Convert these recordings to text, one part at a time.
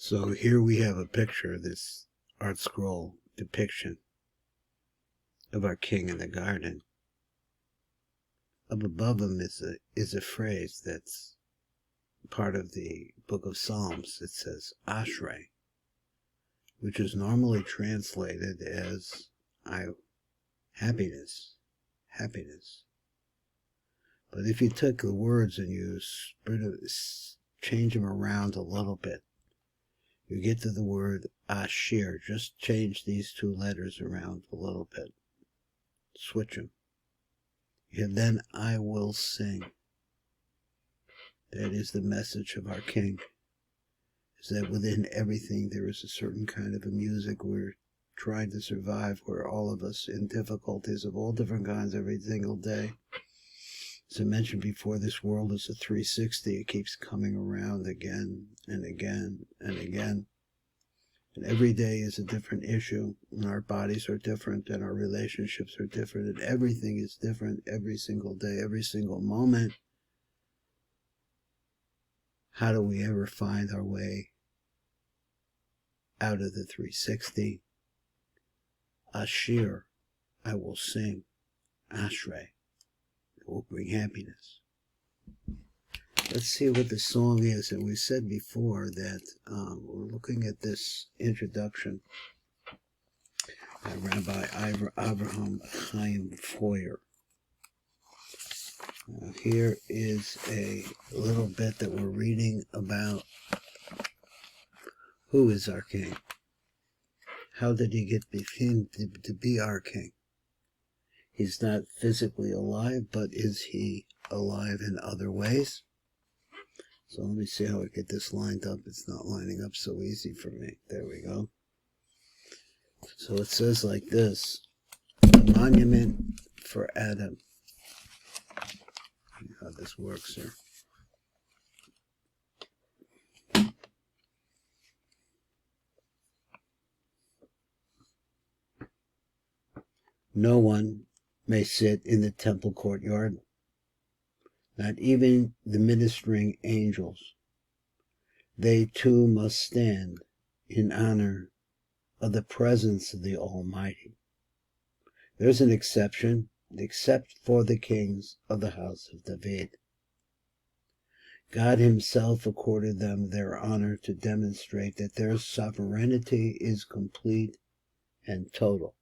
So here we have a picture, this art scroll depiction of our king in the garden. Up above him is a phrase that's part of the book of Psalms. It says Ashrei, which is normally translated as happiness. But if you took the words and you change them around a little bit, you get to the word Ashir. Just change these two letters around a little bit. Switch them. And then I will sing. That is the message of our King. Is that within everything there is a certain kind of a music we're trying to survive, where all of us in difficulties of all different kinds every single day. As I mentioned before, this world is a 360. It keeps coming around again and again and again. And every day is a different issue, and our bodies are different, and our relationships are different, and everything is different every single day, every single moment. How do we ever find our way out of the 360? Ashir, I will sing. Ashrei, it will bring happiness. Let's see what the song is. And we said before that we're looking at this introduction by Rabbi Avraham Chaim Feuer. Here is a little bit that we're reading about who is our king. How did he get to be our king? He's not physically alive, but is he alive in other ways? So let me see how I get this lined up. It's not lining up so easy for me. There we go. So it says like this: a monument for Adam. See how this works here. No one may sit in the temple courtyard, not even the ministering angels. They too must stand in honor of the presence of the Almighty. There's an exception, except for the kings of the house of David. God himself accorded them their honor to demonstrate that their sovereignty is complete and total.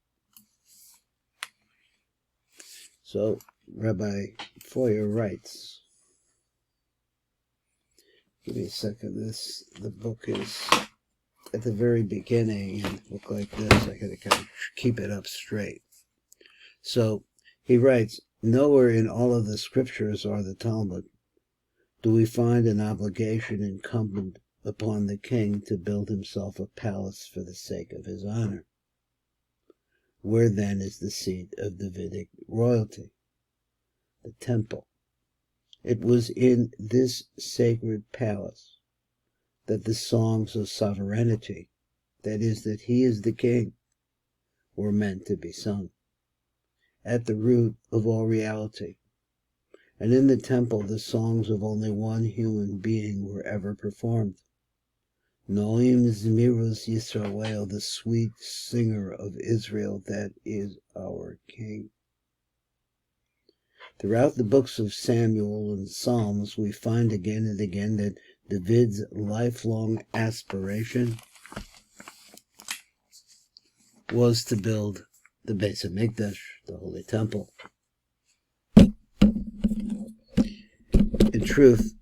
So, Rabbi Feuer writes, give me a second, the book is at the very beginning and look like this. I gotta kind of keep it up straight. So, he writes, nowhere in all of the scriptures or the Talmud do we find an obligation incumbent upon the king to build himself a palace for the sake of his honor. Where then is the seat of Davidic royalty? The temple. It was in this sacred palace that the songs of sovereignty, that is, that he is the king, were meant to be sung, at the root of all reality. And in the temple the songs of only one human being were ever performed. Noim Zmiros Yisrael, the sweet singer of Israel, that is our King. Throughout the books of Samuel and Psalms, we find again and again that David's lifelong aspiration was to build the Beis HaMikdash, the Holy Temple. In truth,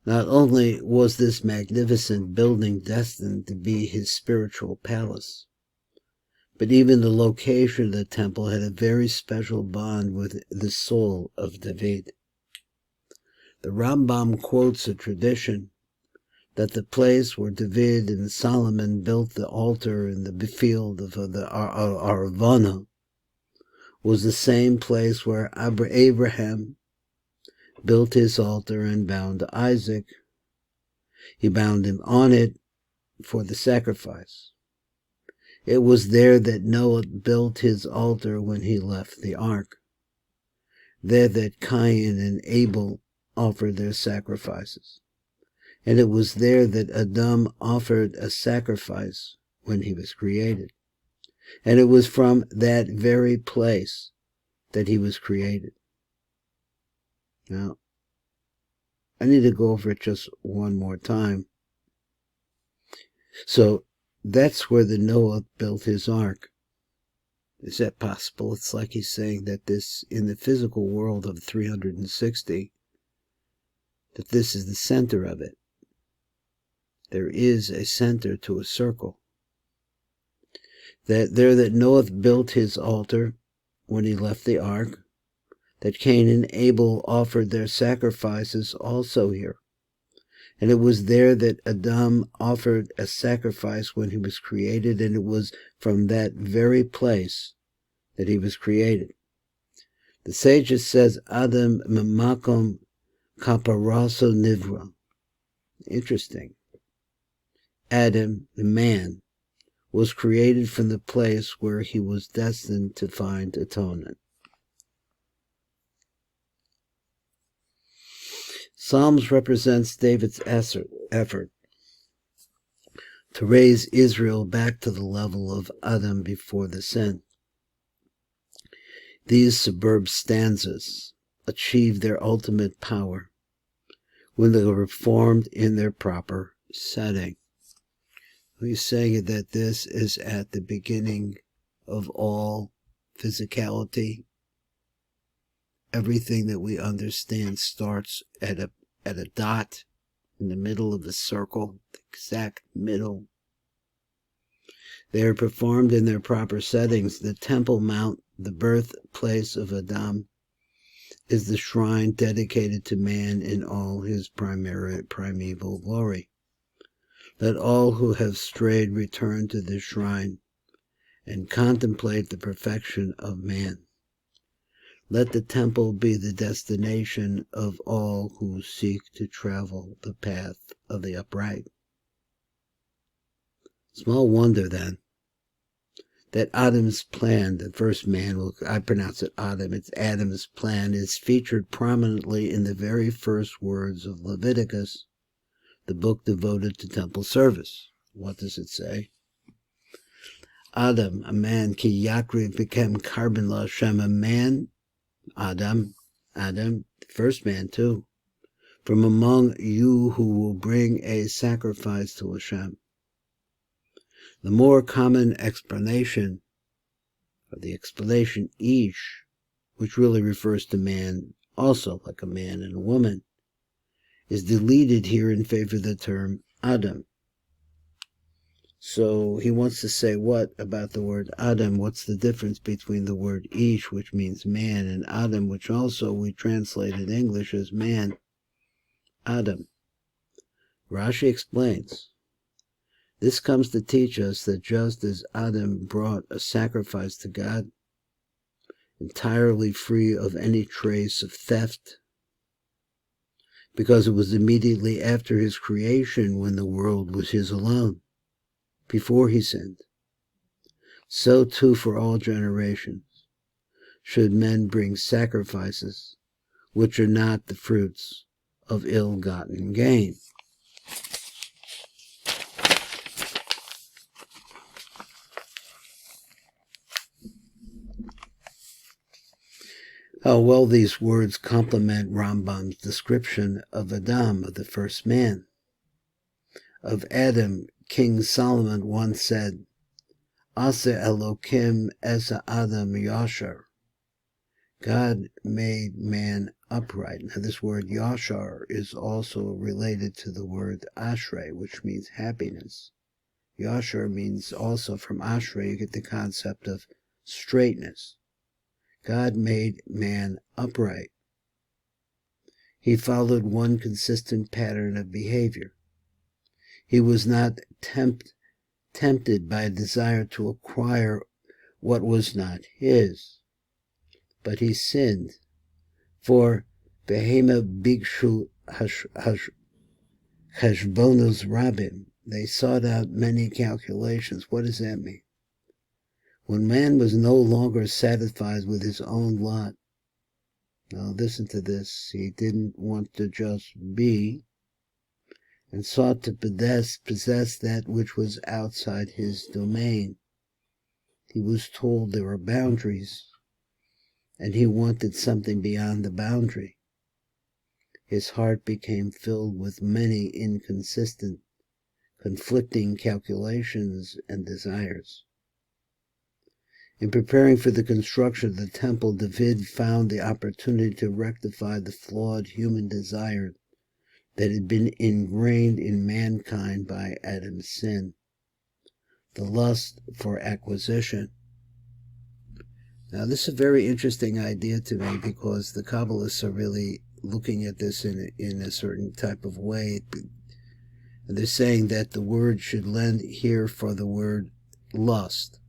not only was this magnificent building destined to be his spiritual palace, but even the location of the temple had a very special bond with the soul of David. The Rambam quotes a tradition that the place where David and Solomon built the altar in the field of the Aravana was the same place where Avraham built his altar and bound Isaac. He bound him on it for the sacrifice. It was there that Noah built his altar when he left the ark. There that Cain and Abel offered their sacrifices. And it was there that Adam offered a sacrifice when he was created. And it was from that very place that he was created. Now, I need to go over it just one more time. So, that's where the Noah built his ark. Is that possible? It's like he's saying that this, in the physical world of 360, that this is the center of it. There is a center to a circle. That Noah built his altar when he left the ark, that Cain and Abel offered their sacrifices also here. And it was there that Adam offered a sacrifice when he was created, and it was from that very place that he was created. The sages says, Adam memakom kaparaso nivra. Interesting. Adam, the man, was created from the place where he was destined to find atonement. Psalms represents David's effort to raise Israel back to the level of Adam before the sin. These superb stanzas achieved their ultimate power when they were formed in their proper setting. He's saying that this is at the beginning of all physicality. Everything that we understand starts at a dot in the middle of the circle, the exact middle. They are performed in their proper settings. The Temple Mount, the birthplace of Adam, is the shrine dedicated to man in all his primeval glory. Let all who have strayed return to this shrine and contemplate the perfection of man. Let the temple be the destination of all who seek to travel the path of the upright. Small wonder, then, that Adam's plan, the first man, I pronounce it Adam, it's Adam's plan, is featured prominently in the very first words of Leviticus, the book devoted to temple service. What does it say? Adam, a man, ki yakriv became carbon la Hashem, a man, Adam, the first man too, from among you who will bring a sacrifice to Hashem. The more common explanation, or the explanation ish, which really refers to man also, like a man and a woman, is deleted here in favor of the term Adam. So he wants to say what about the word Adam? What's the difference between the word Ish, which means man, and Adam, which also we translate in English as man? Adam. Rashi explains, this comes to teach us that just as Adam brought a sacrifice to God, entirely free of any trace of theft, because it was immediately after his creation when the world was his alone, before he sinned. So too for all generations should men bring sacrifices which are not the fruits of ill-gotten gain. How well these words complement Rambam's description of Adam, of the first man. Of Adam, King Solomon once said, Ase Elokim Esa Adam Yashar. God made man upright. Now this word Yashar is also related to the word Ashrei, which means happiness. Yashar means also from Ashrei you get the concept of straightness. God made man upright. He followed one consistent pattern of behavior. He was not tempted by a desire to acquire what was not his, but he sinned. For Behema Bigshu Hashbonos Rabim, they sought out many calculations. What does that mean? When man was no longer satisfied with his own lot, now listen to this, he didn't want to just be, and sought to possess that which was outside his domain. He was told there were boundaries, and he wanted something beyond the boundary. His heart became filled with many inconsistent, conflicting calculations and desires. In preparing for the construction of the temple, David found the opportunity to rectify the flawed human desire that had been ingrained in mankind by Adam's sin, the lust for acquisition. Now, this is a very interesting idea to me, because the Kabbalists are really looking at this in a certain type of way. And they're saying that the word should lend here for the word lust.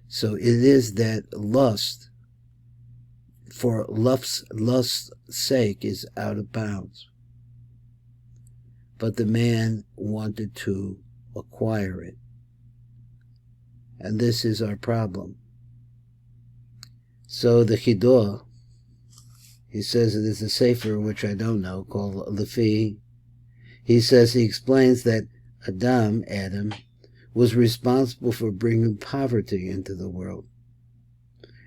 So it is that lust, for lust's sake, is out of bounds. But the man wanted to acquire it. And this is our problem. So the Chidah, he says it is a sefer, which I don't know, called Lefi. He explains that Adam, was responsible for bringing poverty into the world.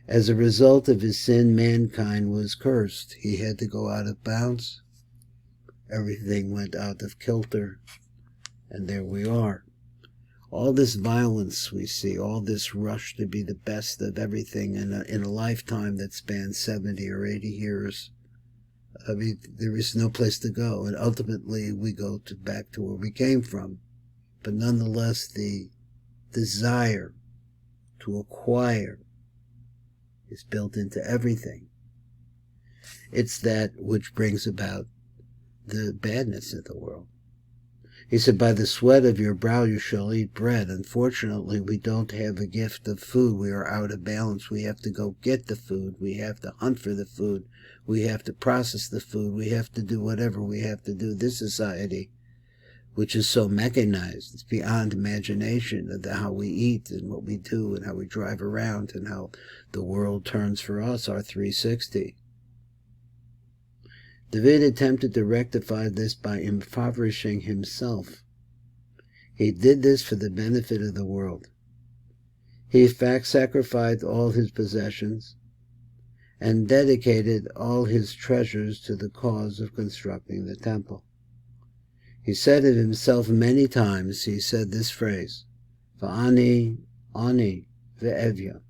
As a result of his sin, mankind was cursed. He had to go out of bounds. Everything went out of kilter, and there we are. All this violence we see, all this rush to be the best of everything in a lifetime that spans 70 or 80 years. I mean, there is no place to go, and ultimately we go back to where we came from. But nonetheless, the desire to acquire is built into everything. It's that which brings about the badness of the world. He said, by the sweat of your brow you shall eat bread. Unfortunately, we don't have a gift of food. We are out of balance. We have to go get the food. We have to hunt for the food. We have to process the food. We have to do whatever we have to do. This society, which is so mechanized, it's beyond imagination of how we eat and what we do and how we drive around and how the world turns for us, our 360. David attempted to rectify this by impoverishing himself. He did this for the benefit of the world. He in fact sacrificed all his possessions and dedicated all his treasures to the cause of constructing the temple. He said of himself many times, he said this phrase, Va'ani, ani, ve'evya.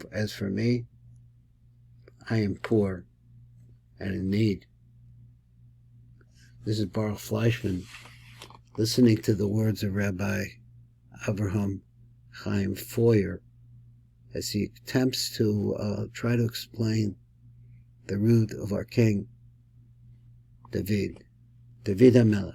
As for me, I am poor and in need. This is Baruch Fleischman, listening to the words of Rabbi Avraham Chaim Feuer, as he attempts to try to explain the root of our king, David HaMelech.